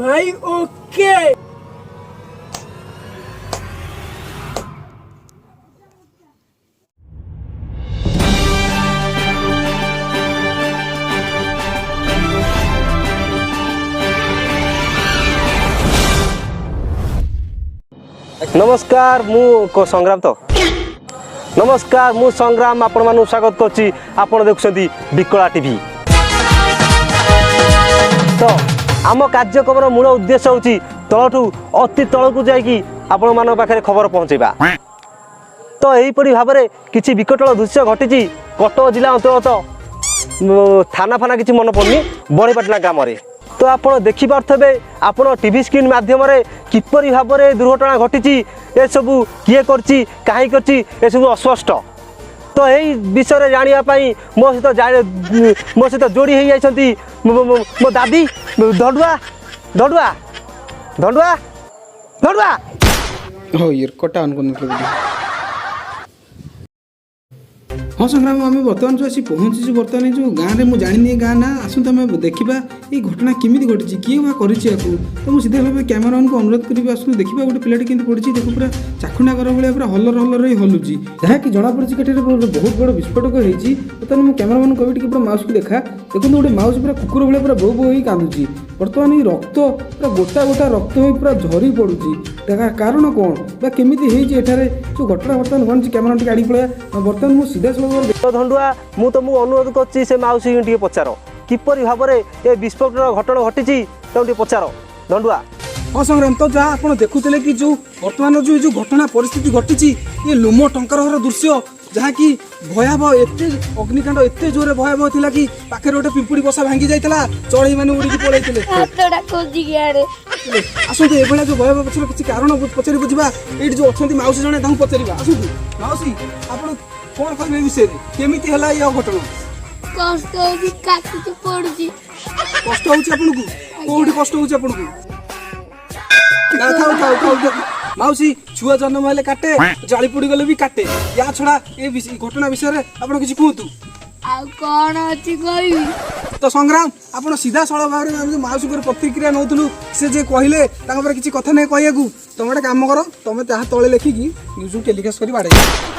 भाई ओके। नमस्कार मु संग्राम तो नमस्कार मु संग्राम आपण मानु स्वागत करछि। आपण देखुछंती बिकला टीवी। तो आम कार्यक्रम मूल उद्देश्य होछि तळठू अति तळकू जाइकी आपण मान पाखरे खबर पहुंचेबा। तो एही परि भाबरे किछि विकटल दृश्य घटिछि कटक जिला अंतर्गत थाना फाना किछि मन पड़नी बड़ीपाटना ग्राम रे। तो आपण देखि पारथबे आपण टीवी स्क्रीन माध्यम रे किपरि भाबरे दुर्घटना घटिछि ए सबु किए करछि काहे करछि ए सबु अस्पष्ट। तो यही विषय जानिया पाई मो सहित जोड़ी हो जाइछंती मो दादी धडुआ धडुआ धडुआ धडुआ हो यार कटा अनकोन हाँ संग्राम आम बर्तमान जो आसी पहुँचीचु बर्तमान जो गाँव में मुझे जानी गाँ ना आसत आम देखा ये घटना केमी घटी किए वा कर तो मुझे सीधा भाव कैमेरामैन को अनुरोध करी आसू देखा गोटे पिलाटी केमती पड़ी देख पूरा चाखुंडा घर भाई पूरा हलर हलर हलुची जहाँकि जमापड़ी कि बहुत बड़ विस्फोटक होती। बर्तमान मुझे कैमेरामैन कवि पूरा माउस को देखा देखो गोटे माउस पूरा कुकुर भाई पूरा बो बो कांदुची। बर्तमान ये रक्त पूरा गोटा गोटा रक्त हो पूरा झरी पड़ुची कारण कौन बा केमिति जो घटना बर्तमान घटी कैमेरा टी आड़ी पड़ा बर्तमान मुझे सीधा धंडुआ मु तुमको अनुरोध करछि से माउसी टी पचार किपरि भाबरे ए विस्फोटक घटना घटिछि टी पचार धंडुआ। हाँ संग्राम तो जहाँ आप देखुले कि जो बर्तमान जो घटना परिस्थिति घटी ये लुम टंकार दृश्य जहाँ कि भयावह एत अग्निकांड एत जोरे भयावह थिला कि पाखे गोटे पिंपुड़ी बसा भांगी जाइतला चढ़ई माने उड़ी पळैतिले आसतु एभला जो भयावह पछर किछि कारण पचारि बुझिबा एठी जो अछंती माउसी जणे ताहु पचारिबा आसतु माउसी आपण कोन कहबे विषय केमिति हला या घटना कष्ट होगी काटी पड़ुची कष्ट होउची आपनको कोउठी कष्ट होउची आपनको खाओ माउसी छुआ जन्म हेले काटे जाली पुड़ी गले भी काटे या छड़ा ए घटना विषय रे आपण किछि कहतु आ कोन अछि कहबी। तो संग्राम आपण सीधा सळ भाव रे हम माउसी पर प्रतिक्रिया नउतलु से जे कहिले तांग पर किछि कथा नै कहया गु तुम गोटे काम कर तुम ताहा तळे लेखि कि न्यूज टेलीकास्ट करी बाडे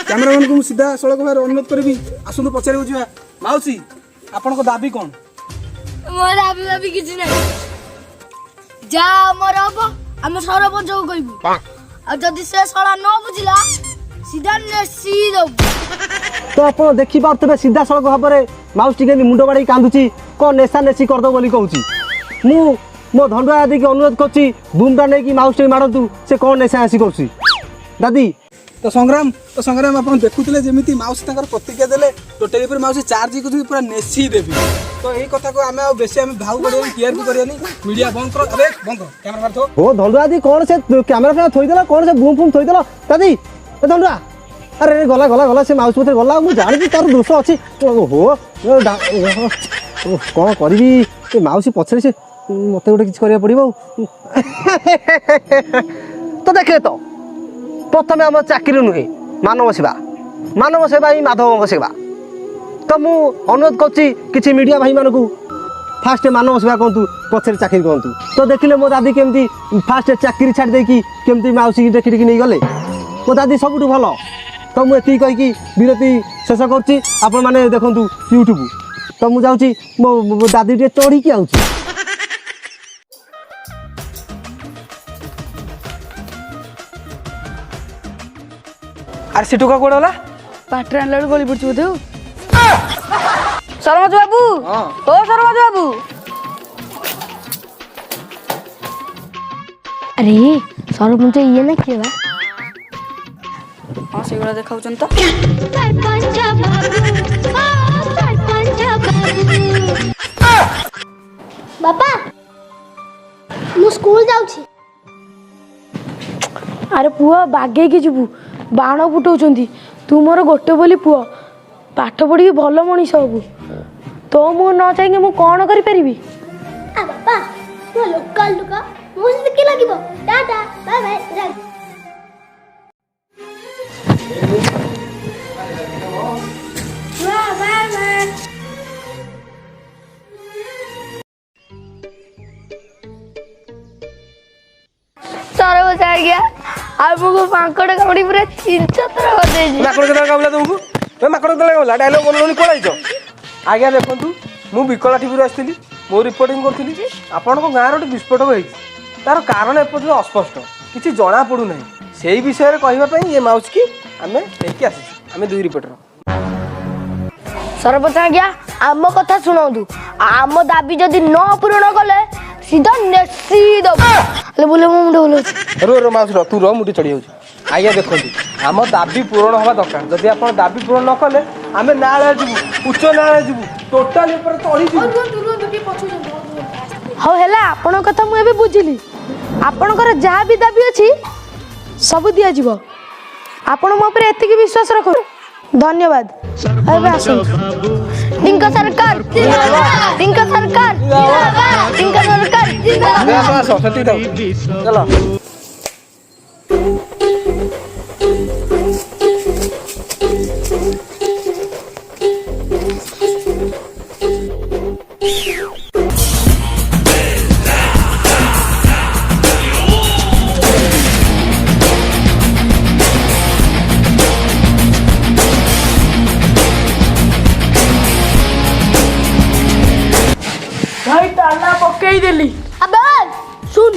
कैमरामैन को सीधा सळ भाव रे अनुरोध करबी आसुनु पचारे बुझिबा माउसी आपण को दाबी कोन मोर दाबी दाबी किछि नै जा मोर हबो हम सरपंच को कहबू आ जदि से सळा न बुझिला सीधा नेसी दो। तो आप देखि पारथबे सीधा सड़क भाबरे माउस टिके मुंड बाड़ी कांदुची को नेसा नेसी कर दो बोली कहूची मु मो धंडुआ आदि के अनुरोध करछि बूमटा नै कि माउस टे मारंतु से कोन नेसा आसी करछि दादी। तो संग्राम आप देखुले जमी माउसी प्रतिज्ञा देले टोटली पर माउसी चार्ज कर पूरा नेसी देवी। तो यही कथा को आम बेसी आम भाव करियानी टीआर भी करियानी मीडिया बंद कर अरे बंद कर कैमरा मार थो ओ धंडुआ आदि कोन से कैमरा पे थोई देला कोन से बूम बूम थोई देला दादी ए धंडुआ अरे गला गला गला से माउस पते गला मु जानि तार दोष अछि हो कोन करबी ए माउसी पछरे से मते गोटे किछ करिया पड़िबो तो देखे तो प्रथम आम चाकरी नुहे मानव सेवा ही माधव सेवा। तो मु अनुरोध करछि किछि मीडिया भाई मानकू फास्ट मानव सेवा कहतु पछरे चाकरी कहतु। तो देखिले मो दादी केमती फास्ट चाकरी छाड़ देकी केमती माउसी देखि देखि नहीं गले मो दादी सबुठु भल। तो मुझे कहीकि विरति शेष करछि आपण माने देखंतु यूट्यूब। तो मु जाउछि मो दादी टे चढ़ी कि आउछि आर से टुका कोड होला पाटरे आनला गली पड़छ बोधे सरपंच बाबू ओ सरपंच बाबू अरे सरपंच ये ना के बा हां सेगुला देखाउछन तो सरपंच बाबू ओ सरपंच बाबू बाबा मु स्कूल जाउछी। अरे पुआ बागे के जीवु बाण फुटाउछंती तू मोर गोटे बोली पुआ पाठ पढ़ी भल मनीष हबु तो मु न चाहिए मु कौन करि परिबी आ बाबा मो लोकल लुका मुझे के लागिबो tata bye bye bye bye. ଆମକୁ ମାଙ୍କଡ କାମୁଡି ପୁରା ଚିଞ୍ଚତ୍ର କରିଦେଇଛି। ମାକଡ଼ କେତେବେଳେ କାମୁଡ଼ିଲା ତୁମକୁ? ତମେ ମାକଡ଼ କେତେବେଳେ କାମୁଡ଼ିଲା? ଡାଇଲଗ ବୋଲୁନି ପଳାଇଛ। ଆଜ୍ଞା ଦେଖନ୍ତୁ, ମୁଁ ବିକଳା ଟିଭିରୁ ଆସିଥିଲି, ମୁଁ ରିପୋର୍ଟିଂ କରୁଥିଲି ଯେ ଆପଣଙ୍କ ଗାଁରେ ଗୋଟେ ବିସ୍ଫୋଟକ ହେଇଛି। ତାର କାରଣ ଏପର୍ଯ୍ୟନ୍ତ ଅସ୍ପଷ୍ଟ, କିଛି ଜଣାପଡ଼ୁନାହିଁ। ସେଇ ବିଷୟରେ କହିବା ପାଇଁ ଏ ମାଉସୀକି ଆମେ ନେଇକି ଆସିଛୁ। ଆମେ 2 ରିପୋର୍ଟର। ସରପଞ୍ଚ ଆଜ୍ଞା, ଆମ କଥା ଶୁଣନ୍ତୁ। ଆମ ଦାବି ଯଦି ନ ପୂରଣ କଲେ ସିଧା ନେସି ଦବ। ହେଲେ ବୁଲେ ମୋ ମୁଣ୍ଡ ବୁଲଉଛି। ରୁହ ମାଉସୀ ରୁହ, ତୁ ରୁହ, ମୁଁ ଟିକେ ଚଢ଼ି ଯାଉଛି। ଆଜ୍ଞା ଦେଖନ୍ତୁ, ଆମ ଦାବି ପୂରଣ ହେବା ଦରକାର। ଯଦି ଆପଣ ଦାବି ପୂରଣ ନ କଲେ ଆମେ ନାଳରେ ଯିବୁ, ଉଚ୍ଚ ନାଳରେ ଯିବୁ, ଟୋଟାଲି ଉପରେ ଚଢ଼ିଯିବୁ। ହଉ ହେଲା, ଆପଣଙ୍କ କଥା ମୁଁ ଏବେ ବୁଝିଲି। ଆପଣଙ୍କର ଯାହା ବି ଦାବି ଅଛି ସବୁ ଦିଆଯିବ। ଆପଣ ମୋ ଉପରେ ଏତିକି ବିଶ୍ୱାସ ରଖନ୍ତୁ। ଧନ୍ୟବାଦ। ଏବେ ଆସନ୍ତୁ। ଟିଙ୍କ ସରକାର ଜିନ୍ଦାବାଦ, ଟିଙ୍କ ସରକାର ଜିନ୍ଦାବାଦ, ଟିଙ୍କ ସରକାର ଜିନ୍ଦାବାଦ। ଆସ ଆସ, ସେତିକି ଥାଉ, ଚାଲ। ଭାଇ ତାଲା ପକେଇଦେଲି। ଆବେ ଶୁଣ,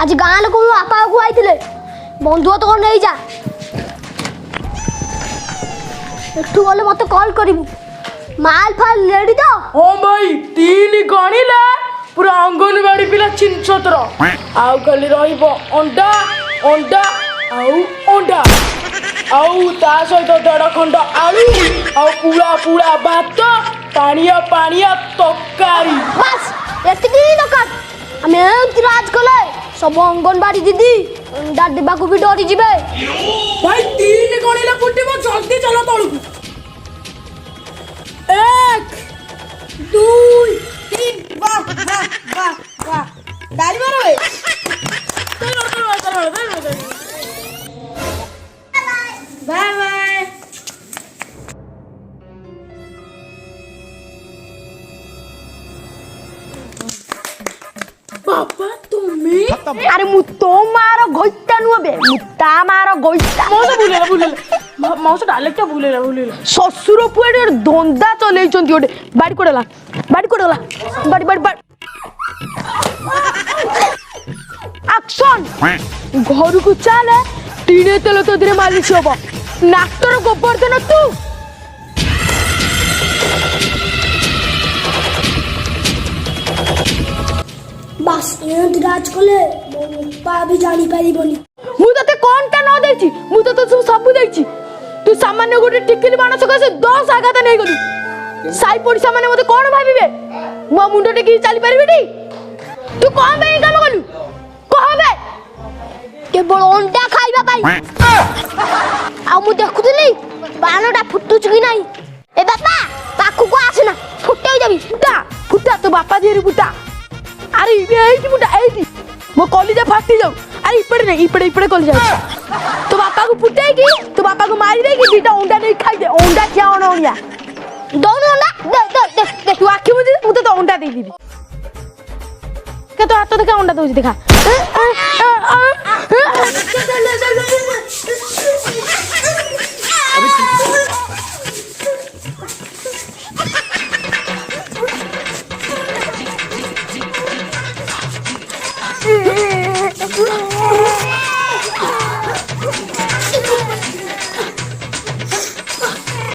ଆଜି ଗାଁ ଲୋକ ବାପାକୁ ଆଇଥିଲେ, ବନ୍ଧୁକ ତ ନେଇଯା। ଏଠୁ ଗଲେ ମତେ କଲ୍ କରିବୁ। ମାଲ ଫାଲ ରେଡି ତ? ହଁ ଭାଇ, 3 ଗଣିଲେ ପୁରା ଅଙ୍ଗନବାଡି ପିଲା ଚିଞ୍ଚତ୍ର। ଆଉ ଖାଲି ରହିବ ଅଣ୍ଡା ଅଣ୍ଡା ଆଉ ଅଣ୍ଡା, ଆଉ ତା ସହିତ 1.5 ଖଣ୍ଡ ଆଳୁ, ଆଉ ପୁଳା ପୁଳା ଭାତ, ପାଣିଆ ପାଣିଆ ତରକାରୀ। ବାସ୍ ଏତିକି ଦରକାର। ଆମେ ଏମିତି ରାଜ କଲେ ସବୁ ଅଙ୍ଗନବାଡି ଦିଦି ଅଣ୍ଡା ଦେବାକୁ ବି ଡରି ଯିବେ। ଭାଇ 3 ଗଣିଲେ ଫୁଟିବ, ଜଲ୍ଦି ଚାଲ ତଳକୁ। 1 2 3 ବାଃ ବାଃ ବାଃ ବାଃ। ଡାଲି ମାର ବେ। Bye bye. ବାବା তুমি? আরে মু তো মার গইতা নুবে, মু তা মার গইতা। মাউস ডাইলেক্টটা ভুলেলা। শ্বশুর পুয়াড়ে ধন্দা চলেইছন্তি ওটে। বাড়ি কোডলা বাড়ি বাড়ি। অ্যাকশন। ঘরକୁ চালে, টিনে তেল তো দিরে মালিশ হব। নাকটর গোবর্ধন তু। বাস এମିତି রাজ কলে পা भी জানি পারিবনি। ମୁଁ ତତେ କଣଟା ନ ଦେଇଛି? ମୁଁ ତତେ ସବୁ ଦେଇଛି। ତୁ ସାମାନ୍ୟ ଗୋଟେ ଟିକିଲି ବାଣ ସକାଶେ 10 ଆଘାତ ନେଇଗଲୁ। ସାଇ ପଡ଼ିଶା ମାନେ ମତେ କଣ ଭାବିବେ? ମୋ ମୁଣ୍ଡ ଟେକି ଚାଲି ପାରିବିନି? ତୁ କଣ ପାଇଁ ଏ କାମ କଲୁ? କହବେ? কেবল অন্ডা খাইবা পাই। ଆଉ ମୁଁ ଦେଖୁଥିଲି ବାଣଟା ଫୁଟୁଛୁ କି ନାହିଁ। ଏ ବାପା ପାଖକୁ ଆସନା, ଫୁଟେଇ ଦେବି। ফুটা তো বাপা দিয়ে ফুটা। আরে এইটি ফুটা, এইটি ମୋ କଲିଜା ଫାଟି ଯାଉ। ଆରେ ଇପଟେ ନାହିଁ, ଇପଟେ କଲିଜା ଅଛି। ତୋ ବାପାକୁ ଫୁଟେଇକି ତୋ ବାପାକୁ ମାରି ଦେଇକି 2ଟା ଅଣ୍ଡା ନେଇ ଖାଇଦେ। ଅଣ୍ଡା ଖିଆ ଅଣିଆ। ଦଉନୁ ଅଣ୍ଡା, ଦେ। ତୁ ଆଖି ବୁଝି, ମୁଁ ତତେ ଅଣ୍ଡା ଦେଇଦେବି। ତୋ ହାତ ଦେଖା, ଅଣ୍ଡା ଦଉଛି ଦେଖା।